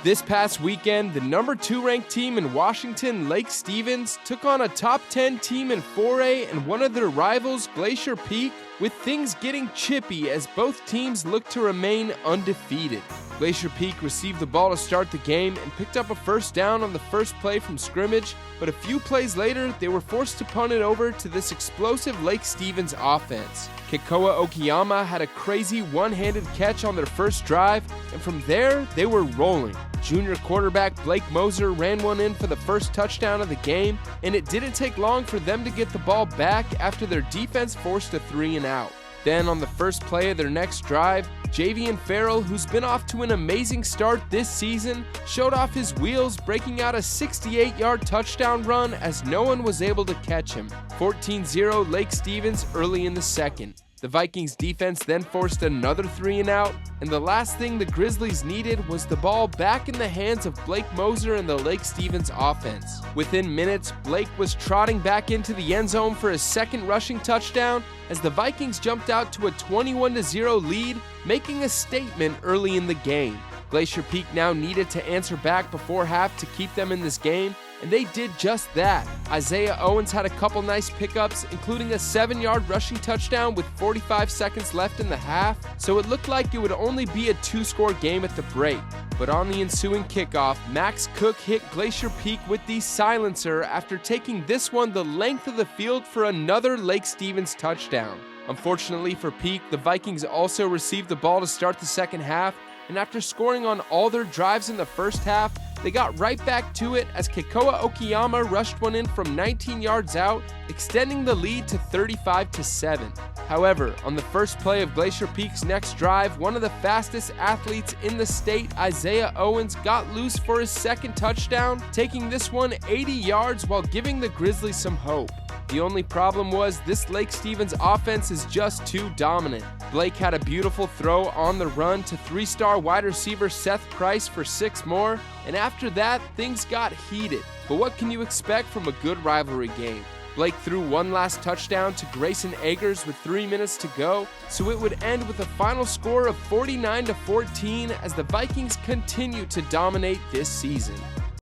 This past weekend, the number 2 ranked team in Washington, Lake Stevens, took on a top 10 team in 4A and one of their rivals, Glacier Peak, with things getting chippy as both teams look to remain undefeated. Glacier Peak received the ball to start the game and picked up a first down on the first play from scrimmage, but a few plays later, they were forced to punt it over to this explosive Lake Stevens offense. Kekoa Okiyama had a crazy one-handed catch on their first drive, and from there, they were rolling. Junior quarterback Blake Moser ran one in for the first touchdown of the game, and it didn't take long for them to get the ball back after their defense forced a 3-and-out. Then on the first play of their next drive, Javian Farrell, who's been off to an amazing start this season, showed off his wheels, breaking out a 68-yard touchdown run as no one was able to catch him. 14-0 Lake Stevens early in the second. The Vikings defense then forced another 3-and-out, and the last thing the Grizzlies needed was the ball back in the hands of Blake Moser and the Lake Stevens offense. Within minutes, Blake was trotting back into the end zone for his second rushing touchdown as the Vikings jumped out to a 21-0 lead, making a statement early in the game. Glacier Peak now needed to answer back before half to keep them in this game, and they did just that. Isaiah Owens had a couple nice pickups, including a 7-yard rushing touchdown with 45 seconds left in the half, so it looked like it would only be a 2-score game at the break. But on the ensuing kickoff, Max Cook hit Glacier Peak with the silencer after taking this one the length of the field for another Lake Stevens touchdown. Unfortunately for Peak, the Vikings also received the ball to start the second half, and after scoring on all their drives in the first half, they got right back to it as Kekoa Okiyama rushed one in from 19 yards out, extending the lead to 35-7. However, on the first play of Glacier Peak's next drive, one of the fastest athletes in the state, Isaiah Owens, got loose for his second touchdown, taking this one 80 yards while giving the Grizzlies some hope. The only problem was this Lake Stevens offense is just too dominant. Blake had a beautiful throw on the run to 3-star wide receiver Seth Price for 6 more, and after that, things got heated. But what can you expect from a good rivalry game? Blake threw one last touchdown to Grayson Agers with 3 minutes to go, so it would end with a final score of 49-14 as the Vikings continue to dominate this season.